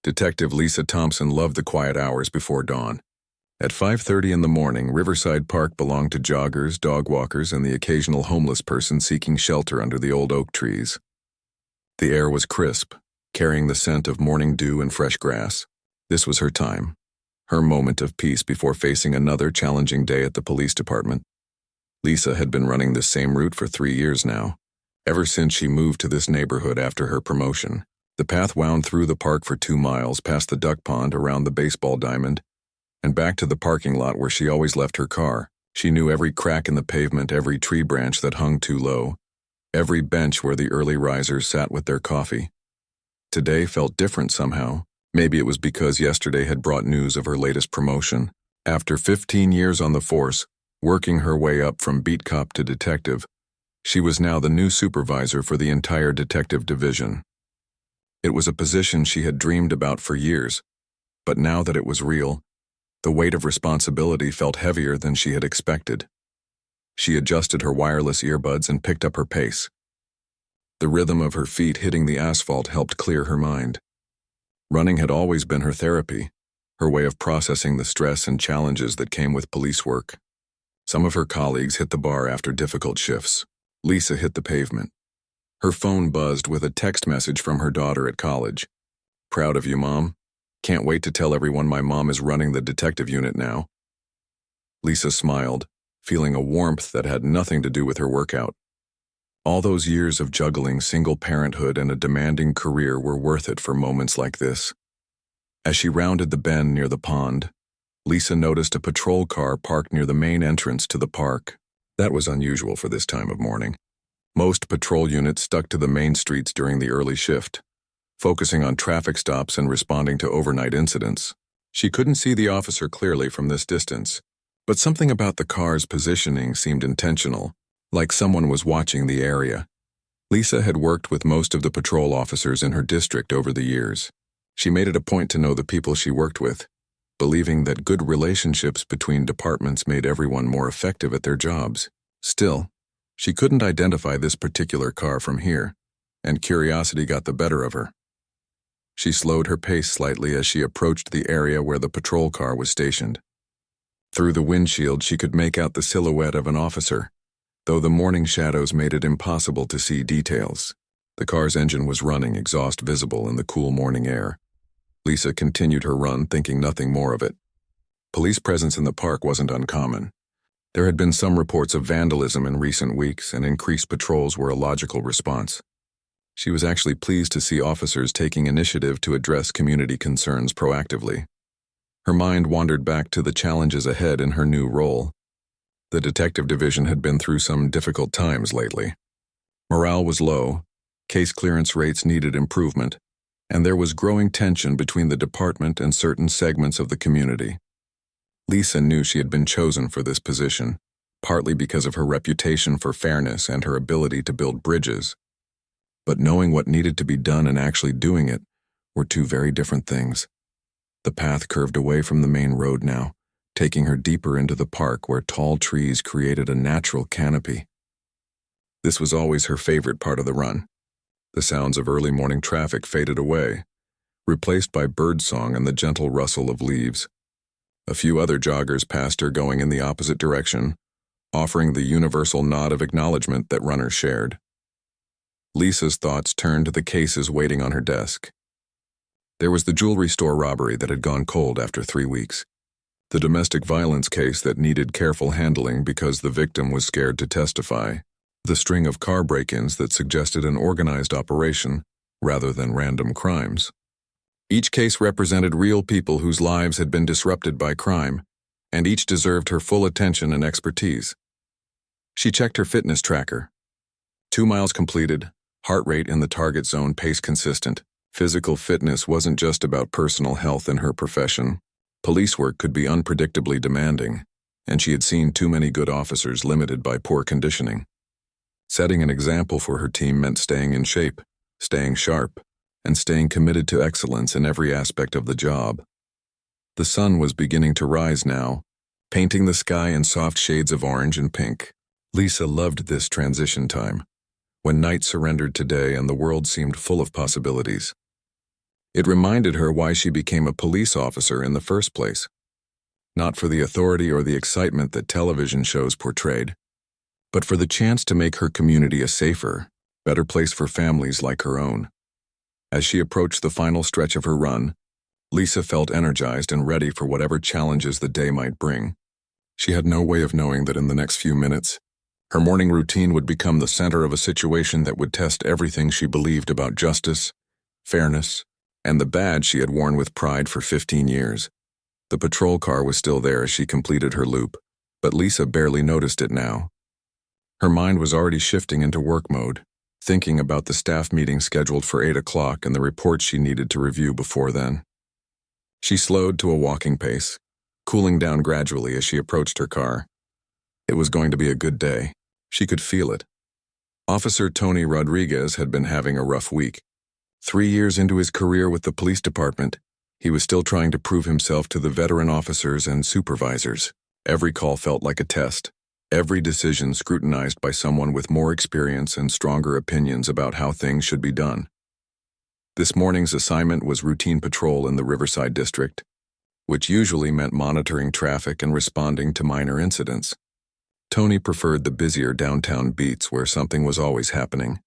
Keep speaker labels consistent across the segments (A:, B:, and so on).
A: Detective Lisa Thompson loved the quiet hours before dawn. At 5:30 in the morning, Riverside Park belonged to joggers, dog walkers, and the occasional homeless person seeking shelter under the old oak trees. The air was crisp, carrying the scent of morning dew and fresh grass. This was her time, her moment of peace before facing another challenging day at the police department. Lisa had been running this same route for 3 years now, ever since she moved to this neighborhood after her promotion. The path wound through the park for 2 miles, past the duck pond, around the baseball diamond, and back to the parking lot where she always left her car. She knew every crack in the pavement, every tree branch that hung too low, every bench where the early risers sat with their coffee. Today felt different somehow. Maybe it was because yesterday had brought news of her latest promotion. After 15 years on the force, working her way up from beat cop to detective, she was now the new supervisor for the entire detective division. It was a position she had dreamed about for years, but now that it was real, the weight of responsibility felt heavier than she had expected. She adjusted her wireless earbuds and picked up her pace. The rhythm of her feet hitting the asphalt helped clear her mind. Running had always been her therapy, her way of processing the stress and challenges that came with police work. Some of her colleagues hit the bar after difficult shifts. Lisa hit the pavement. Her phone buzzed with a text message from her daughter at college. "Proud of you, Mom. Can't wait to tell everyone my mom is running the detective unit now." Lisa smiled, feeling a warmth that had nothing to do with her workout. All those years of juggling single parenthood and a demanding career were worth it for moments like this. As she rounded the bend near the pond, Lisa noticed a patrol car parked near the main entrance to the park. That was unusual for this time of morning. Most patrol units stuck to the main streets during the early shift, focusing on traffic stops and responding to overnight incidents. She couldn't see the officer clearly from this distance, but something about the car's positioning seemed intentional, like someone was watching the area. Lisa had worked with most of the patrol officers in her district over the years. She made it a point to know the people she worked with, believing that good relationships between departments made everyone more effective at their jobs. Still, she couldn't identify this particular car from here, and curiosity got the better of her. She slowed her pace slightly as she approached the area where the patrol car was stationed. Through the windshield, she could make out the silhouette of an officer, though the morning shadows made it impossible to see details. The car's engine was running, exhaust visible in the cool morning air. Lisa continued her run, thinking nothing more of it. Police presence in the park wasn't uncommon. There had been some reports of vandalism in recent weeks, and increased patrols were a logical response. She was actually pleased to see officers taking initiative to address community concerns proactively. Her mind wandered back to the challenges ahead in her new role. The detective division had been through some difficult times lately. Morale was low, case clearance rates needed improvement, and there was growing tension between the department and certain segments of the community. Lisa knew she had been chosen for this position, partly because of her reputation for fairness and her ability to build bridges. But knowing what needed to be done and actually doing it were two very different things. The path curved away from the main road now, taking her deeper into the park where tall trees created a natural canopy. This was always her favorite part of the run. The sounds of early morning traffic faded away, replaced by birdsong and the gentle rustle of leaves. A few other joggers passed her going in the opposite direction, offering the universal nod of acknowledgement that runners shared. Lisa's thoughts turned to the cases waiting on her desk. There was the jewelry store robbery that had gone cold after 3 weeks, the domestic violence case that needed careful handling because the victim was scared to testify, the string of car break-ins that suggested an organized operation rather than random crimes. Each case represented real people whose lives had been disrupted by crime, and each deserved her full attention and expertise. She checked her fitness tracker. 2 miles completed, heart rate in the target zone, pace consistent. Physical fitness wasn't just about personal health in her profession. Police work could be unpredictably demanding, and she had seen too many good officers limited by poor conditioning. Setting an example for her team meant staying in shape, staying sharp, and staying committed to excellence in every aspect of the job. The sun was beginning to rise now, painting the sky in soft shades of orange and pink. Lisa loved this transition time, when night surrendered to day and the world seemed full of possibilities. It reminded her why she became a police officer in the first place. Not for the authority or the excitement that television shows portrayed, but for the chance to make her community a safer, better place for families like her own. As she approached the final stretch of her run, Lisa felt energized and ready for whatever challenges the day might bring. She had no way of knowing that in the next few minutes, her morning routine would become the center of a situation that would test everything she believed about justice, fairness, and the badge she had worn with pride for 15 years. The patrol car was still there as she completed her loop, but Lisa barely noticed it now. Her mind was already shifting into work mode, thinking about the staff meeting scheduled for 8 o'clock and the reports she needed to review before then. She slowed to a walking pace, cooling down gradually as she approached her car. It was going to be a good day. She could feel it. Officer Tony Rodriguez had been having a rough week. 3 years into his career with the police department, he was still trying to prove himself to the veteran officers and supervisors. Every call felt like a test, every decision scrutinized by someone with more experience and stronger opinions about how things should be done. This morning's assignment was routine patrol in the Riverside district, which usually meant monitoring traffic and responding to minor incidents. Tony preferred the busier downtown beats where something was always happening,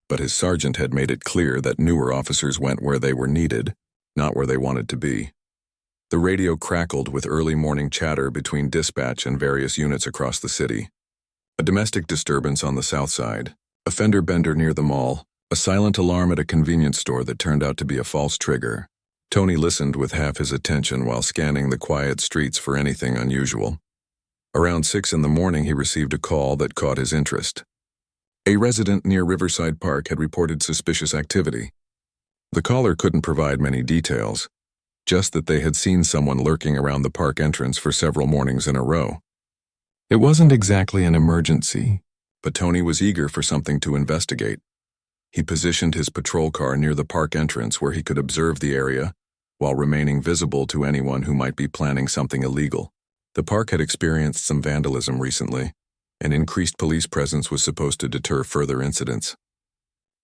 A: but his sergeant had made it clear that newer officers went where they were needed, not where they wanted to be. The radio crackled with early morning chatter between dispatch and various units across the city. A domestic disturbance on the south side, a fender bender near the mall, a silent alarm at a convenience store that turned out to be a false trigger. Tony listened with half his attention while scanning the quiet streets for anything unusual. Around 6 in the morning, he received a call that caught his interest. A resident near Riverside Park had reported suspicious activity. The caller couldn't provide many details, just that they had seen someone lurking around the park entrance for several mornings in a row. It wasn't exactly an emergency, but Tony was eager for something to investigate. He positioned his patrol car near the park entrance where he could observe the area while remaining visible to anyone who might be planning something illegal. The park had experienced some vandalism recently, and increased police presence was supposed to deter further incidents.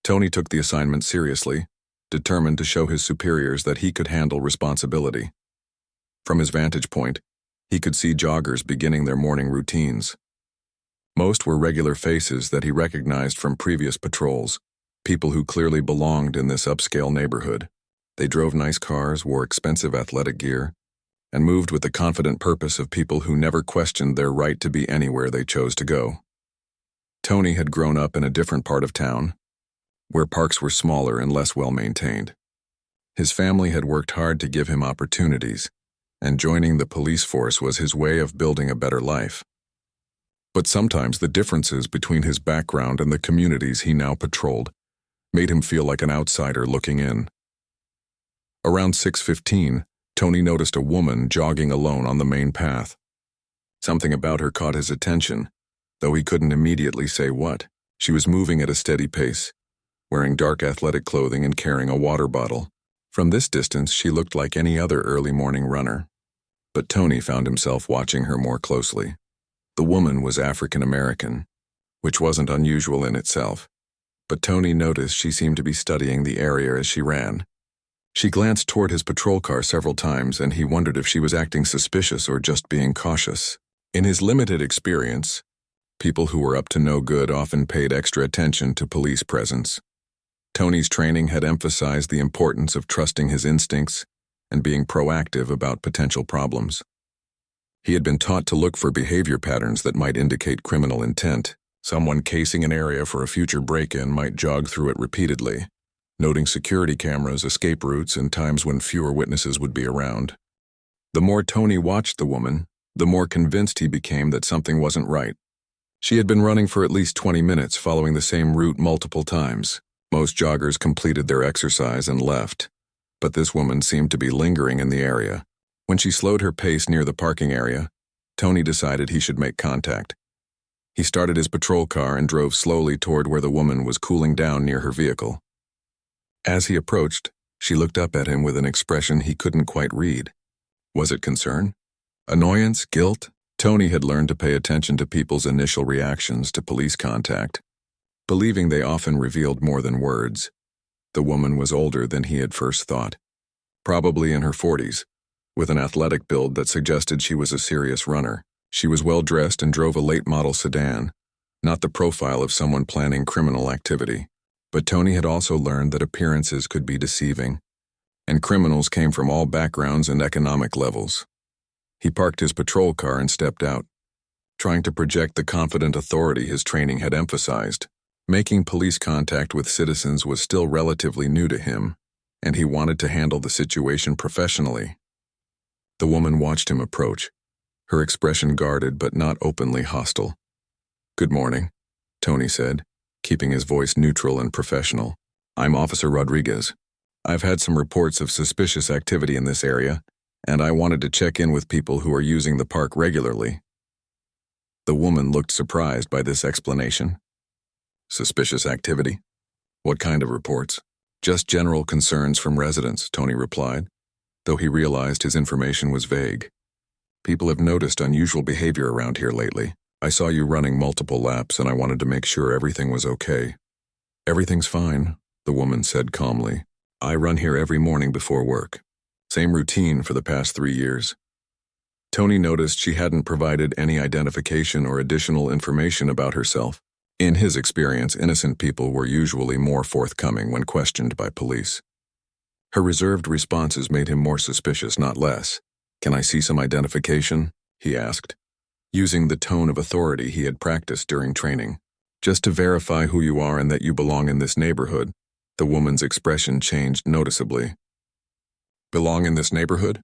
A: Tony took the assignment seriously, determined to show his superiors that he could handle responsibility. From his vantage point, he could see joggers beginning their morning routines. Most were regular faces that he recognized from previous patrols, people who clearly belonged in this upscale neighborhood. They drove nice cars, wore expensive athletic gear, and moved with the confident purpose of people who never questioned their right to be anywhere they chose to go. Tony had grown up in a different part of town, where parks were smaller and less well-maintained. His family had worked hard to give him opportunities, and joining the police force was his way of building a better life. But sometimes the differences between his background and the communities he now patrolled made him feel like an outsider looking in. Around 6:15, Tony noticed a woman jogging alone on the main path. Something about her caught his attention, though he couldn't immediately say what. She was moving at a steady pace, wearing dark athletic clothing and carrying a water bottle. From this distance, she looked like any other early morning runner. But Tony found himself watching her more closely. The woman was African American, which wasn't unusual in itself. But Tony noticed she seemed to be studying the area as she ran. She glanced toward his patrol car several times, and he wondered if she was acting suspicious or just being cautious. In his limited experience, people who were up to no good often paid extra attention to police presence. Tony's training had emphasized the importance of trusting his instincts and being proactive about potential problems. He had been taught to look for behavior patterns that might indicate criminal intent. Someone casing an area for a future break-in might jog through it repeatedly, noting security cameras, escape routes, and times when fewer witnesses would be around. The more Tony watched the woman, the more convinced he became that something wasn't right. She had been running for at least 20 minutes, following the same route multiple times. Most joggers completed their exercise and left, but this woman seemed to be lingering in the area. When she slowed her pace near the parking area, Tony decided he should make contact. He started his patrol car and drove slowly toward where the woman was cooling down near her vehicle. As he approached, she looked up at him with an expression he couldn't quite read. Was it concern? Annoyance? Guilt? Tony had learned to pay attention to people's initial reactions to police contact, believing they often revealed more than words. The woman was older than he had first thought. probably in her 40s, with an athletic build that suggested she was a serious runner. She was well-dressed and drove a late-model sedan, not the profile of someone planning criminal activity. But Tony had also learned that appearances could be deceiving, and criminals came from all backgrounds and economic levels. He parked his patrol car and stepped out, trying to project the confident authority his training had emphasized. Making police contact with citizens was still relatively new to him, and he wanted to handle the situation professionally. The woman watched him approach, her expression guarded but not openly hostile. "Good morning," Tony said, keeping his voice neutral and professional. "I'm Officer Rodriguez. I've had some reports of suspicious activity in this area, and I wanted to check in with people who are using the park regularly." The woman looked surprised by this explanation. "Suspicious activity? What kind of reports?" "Just general concerns from residents," Tony replied, though he realized his information was vague. "People have noticed unusual behavior around here lately. I saw you running multiple laps and I wanted to make sure everything was okay." "Everything's fine," the woman said calmly. "I run here every morning before work. Same routine for the past 3 years." Tony noticed she hadn't provided any identification or additional information about herself. In his experience, innocent people were usually more forthcoming when questioned by police. Her reserved responses made him more suspicious, not less. "Can I see some identification?" he asked, using the tone of authority he had practiced during training. "Just to verify who you are and that you belong in this neighborhood." The woman's expression changed noticeably. "Belong in this neighborhood?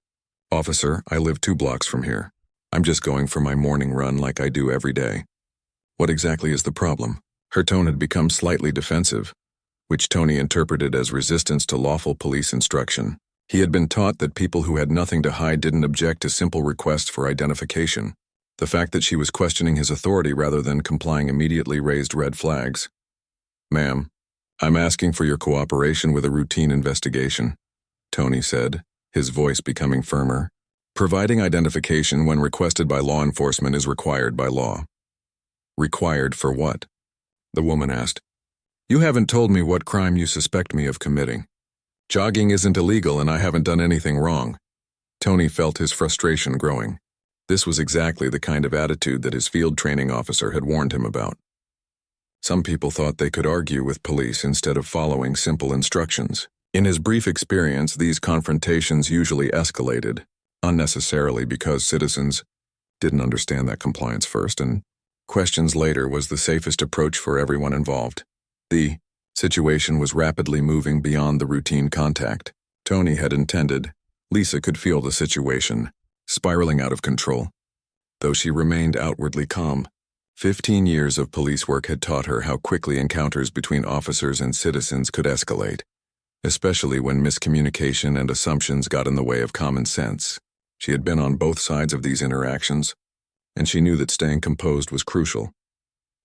A: Officer, I live 2 blocks from here. I'm just going for my morning run like I do every day." "What exactly is the problem?" Her tone had become slightly defensive, which Tony interpreted as resistance to lawful police instruction. He had been taught that people who had nothing to hide didn't object to simple requests for identification. The fact that she was questioning his authority rather than complying immediately raised red flags. "Ma'am, I'm asking for your cooperation with a routine investigation," Tony said, his voice becoming firmer. "Providing identification when requested by law enforcement is required by law." "Required for what?" the woman asked. "You haven't told me what crime you suspect me of committing. Jogging isn't illegal and I haven't done anything wrong." Tony felt his frustration growing. This was exactly the kind of attitude that his field training officer had warned him about. Some people thought they could argue with police instead of following simple instructions. In his brief experience, these confrontations usually escalated, unnecessarily because citizens didn't understand that compliance first and questions later was the safest approach for everyone involved. The situation was rapidly moving beyond the routine contact Tony had intended. Lisa could feel the situation spiraling out of control, though she remained outwardly calm. 15 years of police work had taught her how quickly encounters between officers and citizens could escalate, especially when miscommunication and assumptions got in the way of common sense. She had been on both sides of these interactions, and she knew that staying composed was crucial.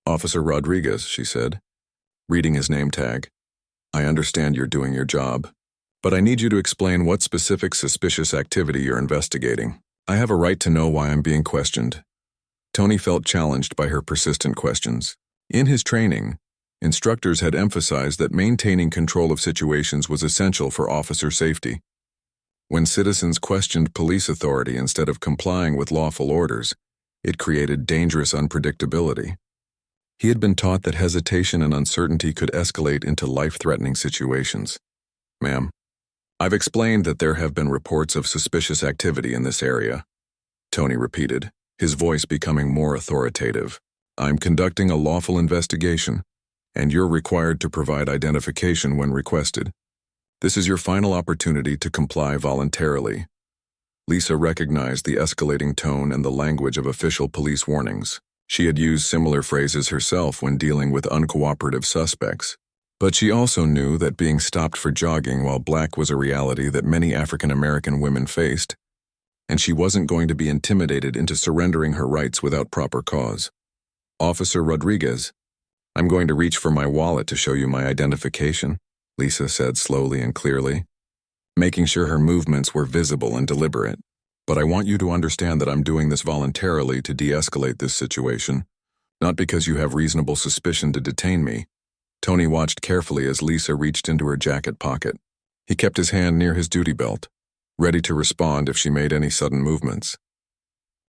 A: "Officer Rodriguez," she said, reading his name tag. "I understand you're doing your job, but I need you to explain what specific suspicious activity you're investigating. I have a right to know why I'm being questioned." Tony felt challenged by her persistent questions. In his training, instructors had emphasized that maintaining control of situations was essential for officer safety. When citizens questioned police authority instead of complying with lawful orders, it created dangerous unpredictability. He had been taught that hesitation and uncertainty could escalate into life-threatening situations. "Ma'am, I've explained that there have been reports of suspicious activity in this area," Tony repeated, his voice becoming more authoritative. "I'm conducting a lawful investigation, and you're required to provide identification when requested. This is your final opportunity to comply voluntarily." Lisa recognized the escalating tone and the language of official police warnings. She had used similar phrases herself when dealing with uncooperative suspects. But she also knew that being stopped for jogging while black was a reality that many African American women faced, and she wasn't going to be intimidated into surrendering her rights without proper cause. "Officer Rodriguez, I'm going to reach for my wallet to show you my identification," Lisa said slowly and clearly, making sure her movements were visible and deliberate. "But I want you to understand that I'm doing this voluntarily to de-escalate this situation, not because you have reasonable suspicion to detain me." Tony watched carefully as Lisa reached into her jacket pocket. He kept his hand near his duty belt, ready to respond if she made any sudden movements.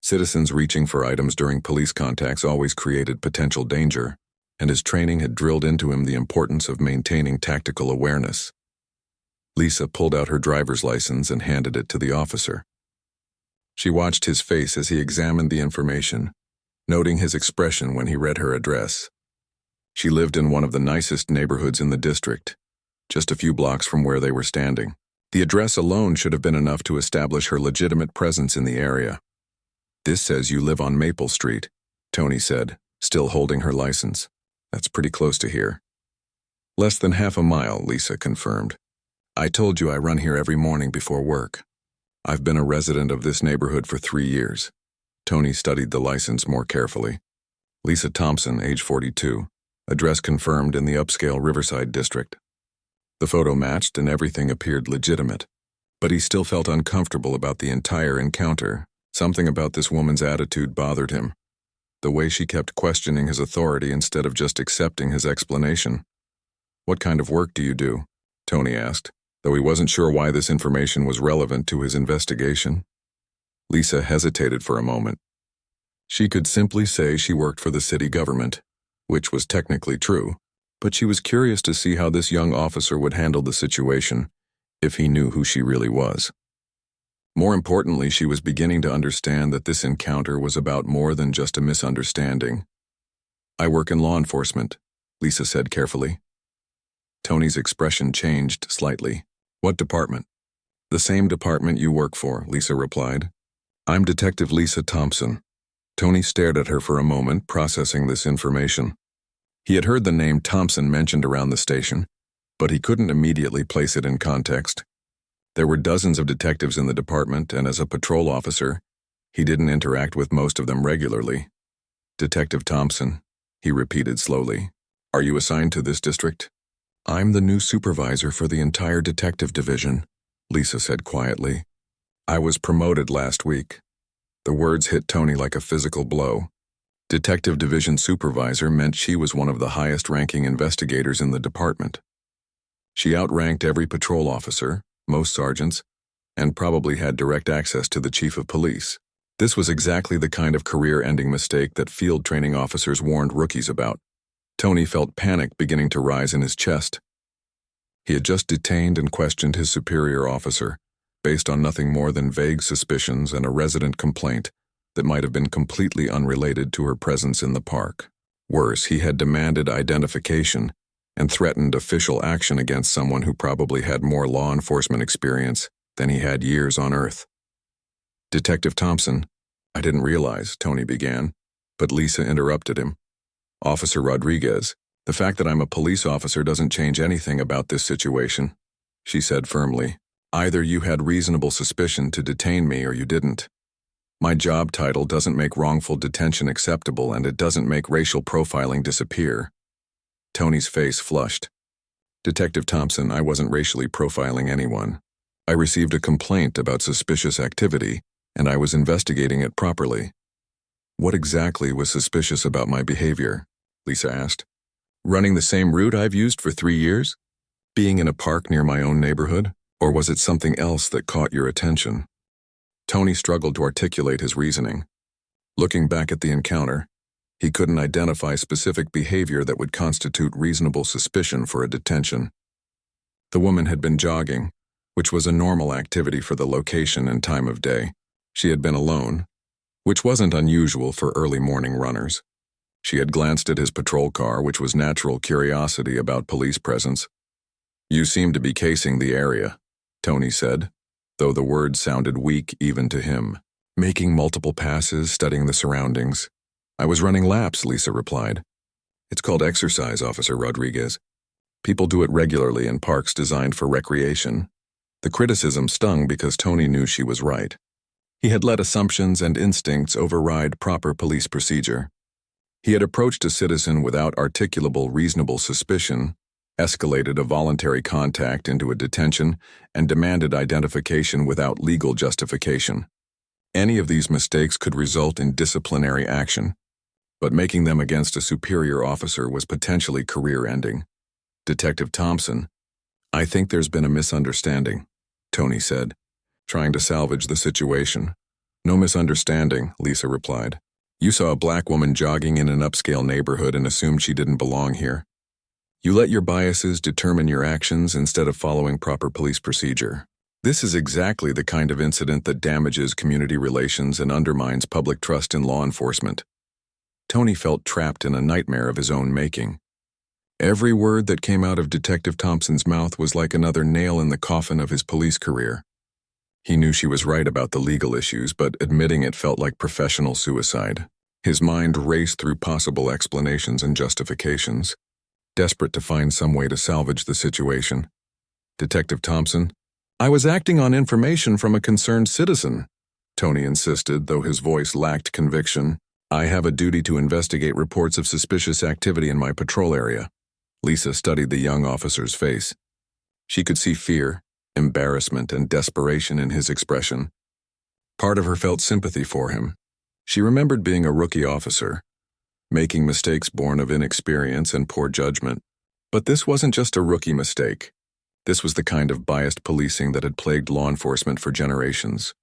A: Citizens reaching for items during police contacts always created potential danger, and his training had drilled into him the importance of maintaining tactical awareness. Lisa pulled out her driver's license and handed it to the officer. She watched his face as he examined the information, noting his expression when he read her address. She lived in one of the nicest neighborhoods in the district, just a few blocks from where they were standing. The address alone should have been enough to establish her legitimate presence in the area. "This says you live on Maple Street," Tony said, still holding her license. "That's pretty close to here." "Less than half a mile," Lisa confirmed. "I told you I run here every morning before work. I've been a resident of this neighborhood for 3 years. Tony studied the license more carefully. Lisa Thompson, age 42. Address confirmed in the upscale Riverside district. The photo matched and everything appeared legitimate. But he still felt uncomfortable about the entire encounter. Something about this woman's attitude bothered him. The way she kept questioning his authority instead of just accepting his explanation. "What kind of work do you do?" Tony asked, though he wasn't sure why this information was relevant to his investigation. Lisa hesitated for a moment. She could simply say she worked for the city government, which was technically true, but she was curious to see how this young officer would handle the situation if he knew who she really was. More importantly, she was beginning to understand that this encounter was about more than just a misunderstanding. "I work in law enforcement," Lisa said carefully. Tony's expression changed slightly. "What department?" "The same department you work for," Lisa replied. "I'm Detective Lisa Thompson." Tony stared at her for a moment, processing this information. He had heard the name Thompson mentioned around the station, but he couldn't immediately place it in context. There were dozens of detectives in the department, and as a patrol officer, he didn't interact with most of them regularly. "Detective Thompson," he repeated slowly. "Are you assigned to this district?" "I'm the new supervisor for the entire detective division," Lisa said quietly. "I was promoted last week." The words hit Tony like a physical blow. Detective Division Supervisor meant she was one of the highest-ranking investigators in the department. She outranked every patrol officer, most sergeants, and probably had direct access to the chief of police. This was exactly the kind of career-ending mistake that field training officers warned rookies about. Tony felt panic beginning to rise in his chest. He had just detained and questioned his superior officer, based on nothing more than vague suspicions and a resident complaint that might have been completely unrelated to her presence in the park. Worse, he had demanded identification and threatened official action against someone who probably had more law enforcement experience than he had years on Earth. "Detective Thompson, I didn't realize," Tony began, but Lisa interrupted him. "Officer Rodriguez, the fact that I'm a police officer doesn't change anything about this situation," she said firmly. "Either you had reasonable suspicion to detain me or you didn't. My job title doesn't make wrongful detention acceptable, and it doesn't make racial profiling disappear." Tony's face flushed. "Detective Thompson, I wasn't racially profiling anyone. I received a complaint about suspicious activity, and I was investigating it properly." "What exactly was suspicious about my behavior?" Lisa asked. "Running the same route I've used for 3 years? Being in a park near my own neighborhood? Or was it something else that caught your attention?" Tony struggled to articulate his reasoning. Looking back at the encounter, he couldn't identify specific behavior that would constitute reasonable suspicion for a detention. The woman had been jogging, which was a normal activity for the location and time of day. She had been alone, which wasn't unusual for early morning runners. She had glanced at his patrol car, which was natural curiosity about police presence. "You seem to be casing the area," Tony said, though the words sounded weak even to him. "Making multiple passes, studying the surroundings." "I was running laps," Lisa replied. "It's called exercise, Officer Rodriguez. People do it regularly in parks designed for recreation." The criticism stung because Tony knew she was right. He had let assumptions and instincts override proper police procedure. He had approached a citizen without articulable reasonable suspicion, escalated a voluntary contact into a detention, and demanded identification without legal justification. Any of these mistakes could result in disciplinary action, but making them against a superior officer was potentially career-ending. "Detective Thompson, I think there's been a misunderstanding," Tony said. trying to salvage the situation. No misunderstanding, Lisa replied. You saw a black woman jogging in an upscale neighborhood and assumed she didn't belong here. You let your biases determine your actions instead of following proper police procedure. This is exactly the kind of incident that damages community relations and undermines public trust in law enforcement. Tony felt trapped in a nightmare of his own making. Every word that came out of Detective Thompson's mouth was like another nail in the coffin of his police career. He knew she was right about the legal issues, but admitting it felt like professional suicide. His mind raced through possible explanations and justifications, desperate to find some way to salvage the situation. Detective Thompson, I was acting on information from a concerned citizen, Tony insisted, though his voice lacked conviction. I have a duty to investigate reports of suspicious activity in my patrol area. Lisa studied the young officer's face. She could see fear, embarrassment, and desperation in his expression. Part of her felt sympathy for him. She remembered being a rookie officer, making mistakes born of inexperience and poor judgment. But this wasn't just a rookie mistake. This was the kind of biased policing that had plagued law enforcement for generations.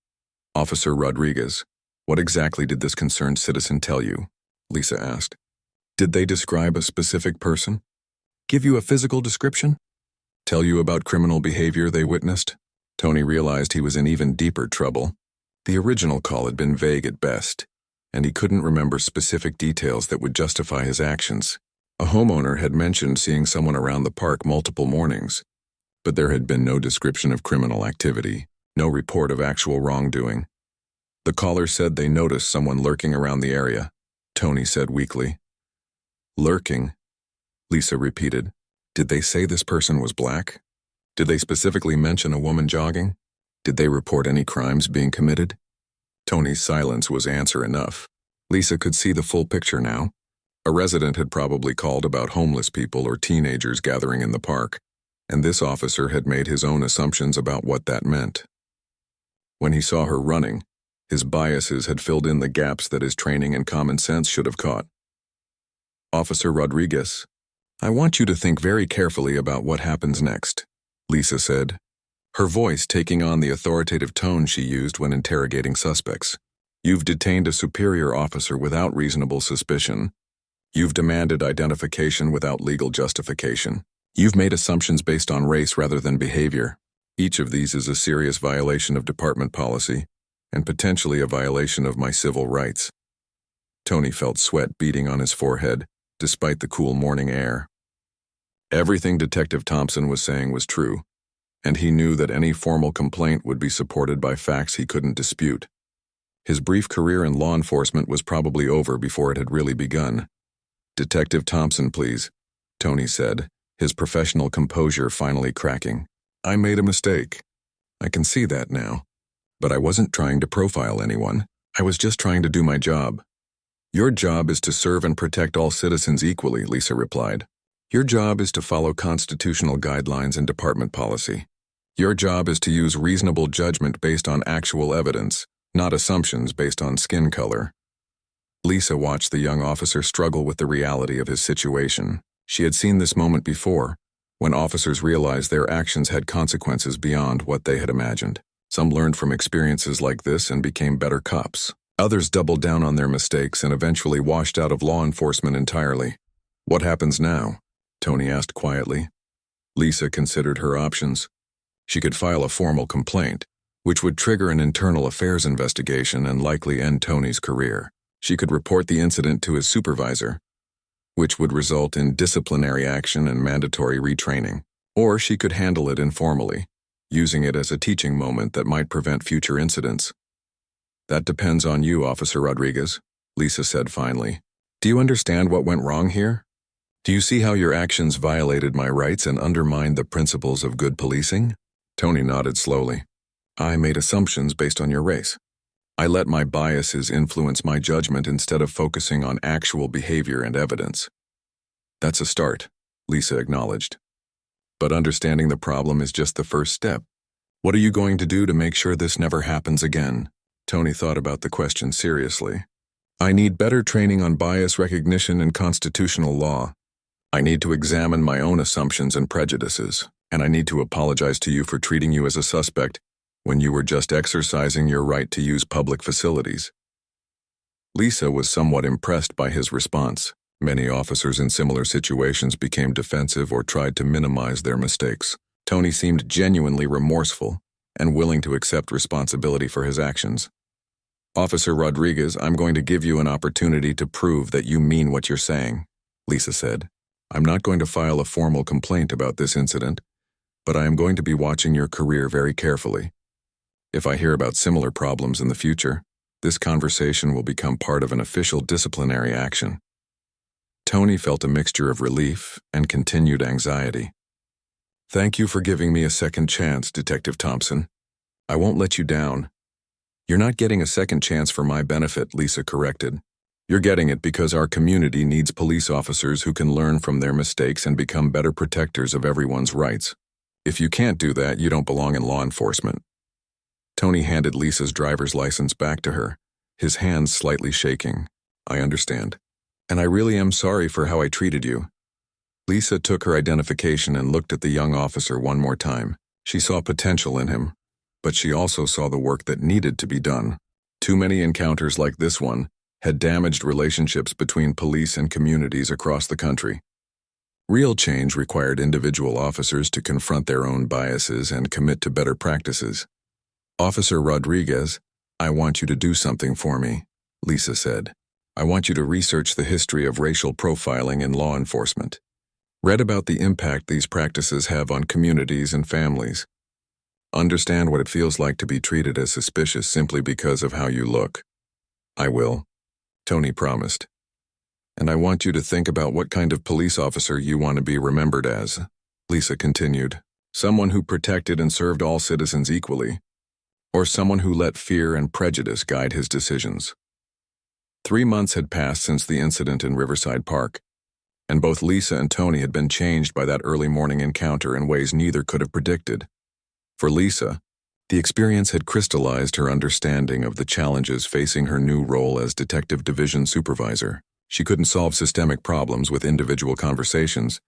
A: Officer Rodriguez, what exactly did this concerned citizen tell you? Lisa asked. Did they describe a specific person? Give you a physical description? Tell you about criminal behavior they witnessed? Tony realized he was in even deeper trouble. The original call had been vague at best, and he couldn't remember specific details that would justify his actions. A homeowner had mentioned seeing someone around the park multiple mornings, but there had been no description of criminal activity, no report of actual wrongdoing. The caller said they noticed someone lurking around the area, Tony said weakly. Lurking? Lisa repeated. Did they say this person was black? Did they specifically mention a woman jogging? Did they report any crimes being committed? Tony's silence was answer enough. Lisa could see the full picture now. A resident had probably called about homeless people or teenagers gathering in the park, and this officer had made his own assumptions about what that meant. When he saw her running, his biases had filled in the gaps that his training and common sense should have caught. Officer Rodriguez, I want you to think very carefully about what happens next, Lisa said, her voice taking on the authoritative tone she used when interrogating suspects. You've detained a superior officer without reasonable suspicion. You've demanded identification without legal justification. You've made assumptions based on race rather than behavior. Each of these is a serious violation of department policy, and potentially a violation of my civil rights. Tony felt sweat beading on his forehead, despite the cool morning air. Everything Detective Thompson was saying was true, and he knew that any formal complaint would be supported by facts he couldn't dispute. His brief career in law enforcement was probably over before it had really begun. Detective Thompson, please, Tony said, his professional composure finally cracking. I made a mistake. I can see that now. But I wasn't trying to profile anyone. I was just trying to do my job. Your job is to serve and protect all citizens equally, Lisa replied. Your job is to follow constitutional guidelines and department policy. Your job is to use reasonable judgment based on actual evidence, not assumptions based on skin color. Lisa watched the young officer struggle with the reality of his situation. She had seen this moment before, when officers realized their actions had consequences beyond what they had imagined. Some learned from experiences like this and became better cops. Others doubled down on their mistakes and eventually washed out of law enforcement entirely. What happens now? Tony asked quietly. Lisa considered her options. She could file a formal complaint, which would trigger an internal affairs investigation and likely end Tony's career. She could report the incident to his supervisor, which would result in disciplinary action and mandatory retraining. Or she could handle it informally, using it as a teaching moment that might prevent future incidents. That depends on you, Officer Rodriguez, Lisa said finally. Do you understand what went wrong here? Do you see how your actions violated my rights and undermined the principles of good policing? Tony nodded slowly. I made assumptions based on your race. I let my biases influence my judgment instead of focusing on actual behavior and evidence. That's a start, Lisa acknowledged. But understanding the problem is just the first step. What are you going to do to make sure this never happens again? Tony thought about the question seriously. I need better training on bias recognition and constitutional law. I need to examine my own assumptions and prejudices, and I need to apologize to you for treating you as a suspect when you were just exercising your right to use public facilities. Lisa was somewhat impressed by his response. Many officers in similar situations became defensive or tried to minimize their mistakes. Tony seemed genuinely remorseful and willing to accept responsibility for his actions. "Officer Rodriguez, I'm going to give you an opportunity to prove that you mean what you're saying," Lisa said. "I'm not going to file a formal complaint about this incident, but I am going to be watching your career very carefully. If I hear about similar problems in the future, this conversation will become part of an official disciplinary action." Tony felt a mixture of relief and continued anxiety. "Thank you for giving me a second chance, Detective Thompson. I won't let you down." "You're not getting a second chance for my benefit," Lisa corrected. "You're getting it because our community needs police officers who can learn from their mistakes and become better protectors of everyone's rights. If you can't do that, you don't belong in law enforcement." Tony handed Lisa's driver's license back to her, his hands slightly shaking. "I understand. And I really am sorry for how I treated you." Lisa took her identification and looked at the young officer one more time. She saw potential in him, but she also saw the work that needed to be done. Too many encounters like this one had damaged relationships between police and communities across the country. Real change required individual officers to confront their own biases and commit to better practices. "Officer Rodriguez, I want you to do something for me," Lisa said. "I want you to research the history of racial profiling in law enforcement. Read about the impact these practices have on communities and families. Understand what it feels like to be treated as suspicious simply because of how you look." "I will," Tony promised. "And I want you to think about what kind of police officer you want to be remembered as," Lisa continued. "Someone who protected and served all citizens equally, or someone who let fear and prejudice guide his decisions." 3 months had passed since the incident in Riverside Park, and both Lisa and Tony had been changed by that early morning encounter in ways neither could have predicted. For Lisa, the experience had crystallized her understanding of the challenges facing her new role as Detective Division Supervisor. She couldn't solve systemic problems with individual conversations,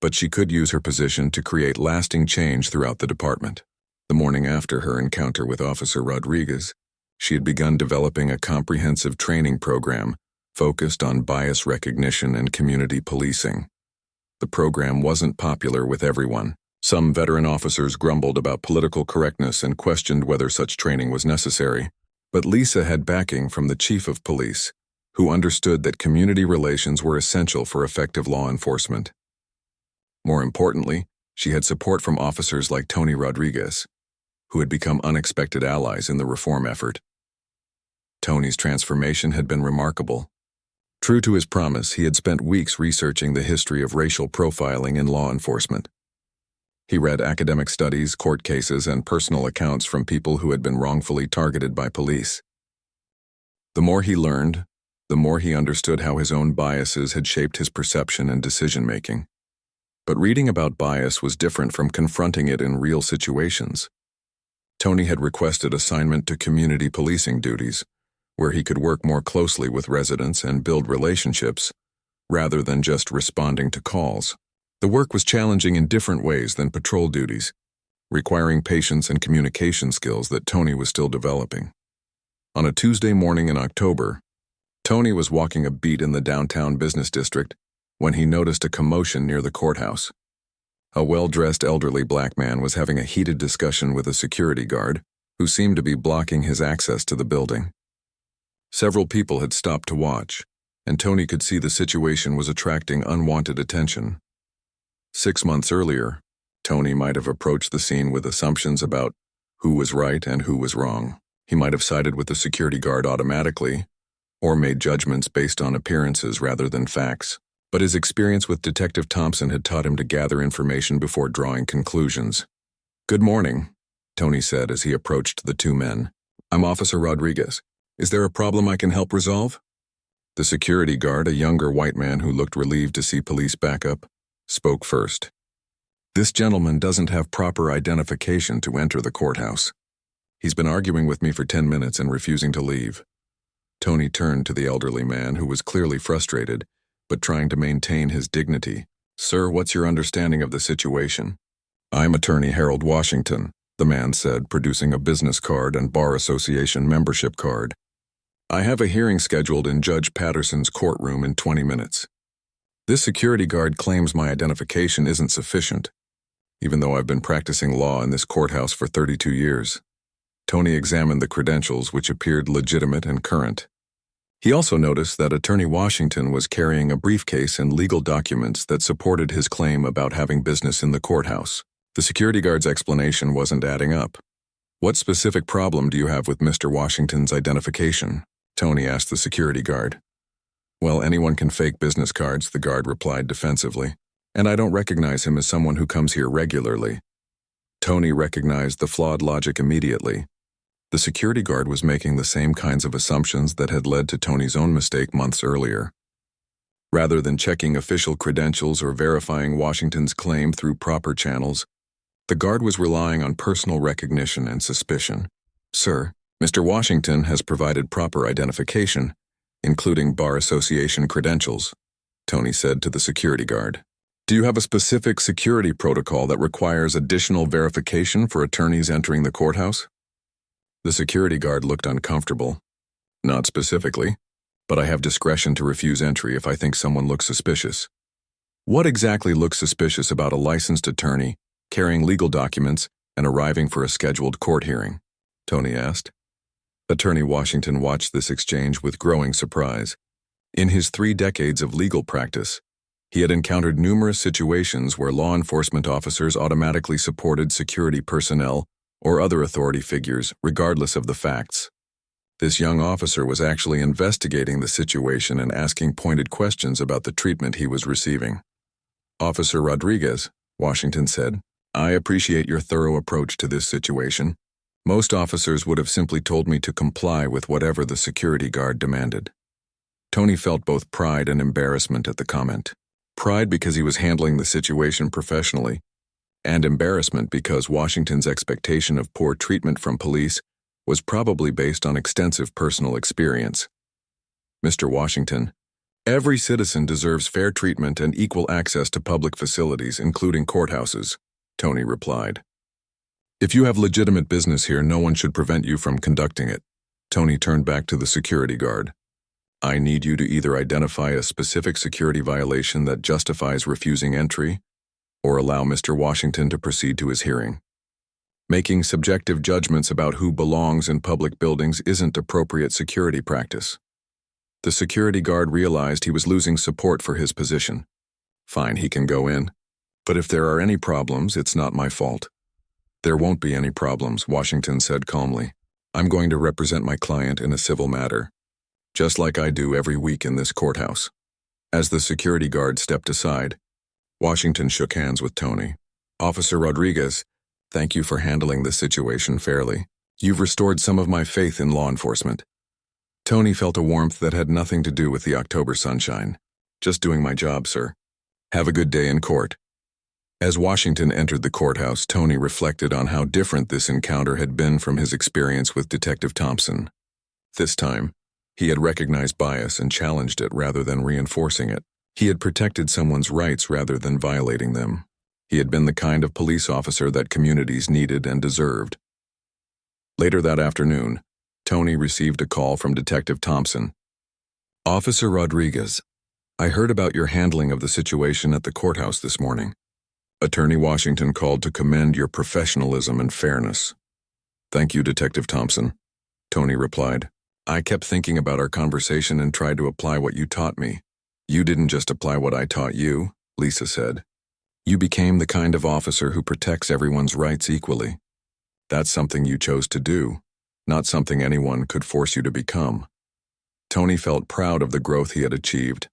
A: but she could use her position to create lasting change throughout the department. The morning after her encounter with Officer Rodriguez, she had begun developing a comprehensive training program focused on bias recognition and community policing. The program wasn't popular with everyone. Some veteran officers grumbled about political correctness and questioned whether such training was necessary. But Lisa had backing from the Chief of Police, who understood that community relations were essential for effective law enforcement. More importantly, she had support from officers like Tony Rodriguez, who had become unexpected allies in the reform effort. Tony's transformation had been remarkable. True to his promise, he had spent weeks researching the history of racial profiling in law enforcement. He read academic studies, court cases, and personal accounts from people who had been wrongfully targeted by police. The more he learned, the more he understood how his own biases had shaped his perception and decision-making. But reading about bias was different from confronting it in real situations. Tony had requested assignment to community policing duties, where he could work more closely with residents and build relationships, rather than just responding to calls. The work was challenging in different ways than patrol duties, requiring patience and communication skills that Tony was still developing. On a Tuesday morning in October, Tony was walking a beat in the downtown business district when he noticed a commotion near the courthouse. A well-dressed elderly black man was having a heated discussion with a security guard who seemed to be blocking his access to the building. Several people had stopped to watch, and Tony could see the situation was attracting unwanted attention. 6 months earlier, Tony might have approached the scene with assumptions about who was right and who was wrong. He might have sided with the security guard automatically, or made judgments based on appearances rather than facts. But his experience with Detective Thompson had taught him to gather information before drawing conclusions. "Good morning," Tony said as he approached the two men. "I'm Officer Rodriguez. Is there a problem I can help resolve?" The security guard, a younger white man who looked relieved to see police backup, spoke first. "This gentleman doesn't have proper identification to enter the courthouse. He's been arguing with me for 10 minutes and refusing to leave." Tony turned to the elderly man, who was clearly frustrated, but trying to maintain his dignity. "Sir, what's your understanding of the situation?" "I'm Attorney Harold Washington," the man said, producing a business card and bar association membership card. I have a hearing scheduled in Judge Patterson's courtroom in 20 minutes. This security guard claims my identification isn't sufficient, even though I've been practicing law in this courthouse for 32 years. Tony examined the credentials, which appeared legitimate and current. He also noticed that Attorney Washington was carrying a briefcase and legal documents that supported his claim about having business in the courthouse. The security guard's explanation wasn't adding up. What specific problem do you have with Mr. Washington's identification? Tony asked the security guard. Well, anyone can fake business cards, the guard replied defensively, and I don't recognize him as someone who comes here regularly. Tony recognized the flawed logic immediately. The security guard was making the same kinds of assumptions that had led to Tony's own mistake months earlier. Rather than checking official credentials or verifying Washington's claim through proper channels, the guard was relying on personal recognition and suspicion. Sir, Mr. Washington has provided proper identification, including bar association credentials, Tony said to the security guard. Do you have a specific security protocol that requires additional verification for attorneys entering the courthouse? The security guard looked uncomfortable. Not specifically, but I have discretion to refuse entry if I think someone looks suspicious. What exactly looks suspicious about a licensed attorney carrying legal documents and arriving for a scheduled court hearing? Tony asked. Attorney Washington watched this exchange with growing surprise. In his 3 decades of legal practice, he had encountered numerous situations where law enforcement officers automatically supported security personnel or other authority figures, regardless of the facts. This young officer was actually investigating the situation and asking pointed questions about the treatment he was receiving. Officer Rodriguez, Washington said, I appreciate your thorough approach to this situation. Most officers would have simply told me to comply with whatever the security guard demanded. Tony felt both pride and embarrassment at the comment. Pride because he was handling the situation professionally, and embarrassment because Washington's expectation of poor treatment from police was probably based on extensive personal experience. Mr. Washington, every citizen deserves fair treatment and equal access to public facilities, including courthouses, Tony replied. If you have legitimate business here, no one should prevent you from conducting it. Tony turned back to the security guard. I need you to either identify a specific security violation that justifies refusing entry, or allow Mr. Washington to proceed to his hearing. Making subjective judgments about who belongs in public buildings isn't appropriate security practice. The security guard realized he was losing support for his position. Fine, he can go in. But if there are any problems, it's not my fault. There won't be any problems, Washington said calmly. I'm going to represent my client in a civil matter, just like I do every week in this courthouse. As the security guard stepped aside, Washington shook hands with Tony. Officer Rodriguez, thank you for handling this situation fairly. You've restored some of my faith in law enforcement. Tony felt a warmth that had nothing to do with the October sunshine. Just doing my job, sir. Have a good day in court. As Washington entered the courthouse, Tony reflected on how different this encounter had been from his experience with Detective Thompson. This time, he had recognized bias and challenged it rather than reinforcing it. He had protected someone's rights rather than violating them. He had been the kind of police officer that communities needed and deserved. Later that afternoon, Tony received a call from Detective Thompson. Officer Rodriguez, I heard about your handling of the situation at the courthouse this morning. Attorney Washington called to commend your professionalism and fairness. Thank you, Detective Thompson, Tony replied. I kept thinking about our conversation and tried to apply what you taught me. You didn't just apply what I taught you, Lisa said. You became the kind of officer who protects everyone's rights equally. That's something you chose to do, not something anyone could force you to become. Tony felt proud of the growth he had achieved,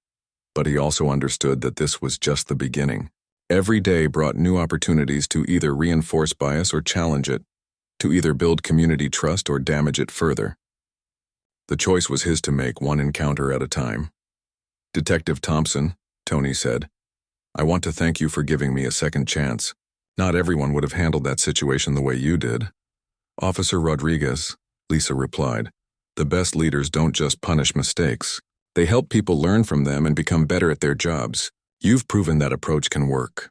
A: but he also understood that this was just the beginning. Every day brought new opportunities to either reinforce bias or challenge it, to either build community trust or damage it further. The choice was his to make, one encounter at a time. Detective Thompson, Tony said, I want to thank you for giving me a second chance. Not everyone would have handled that situation the way you did. Officer Rodriguez, Lisa replied, the best leaders don't just punish mistakes. They help people learn from them and become better at their jobs. You've proven that approach can work.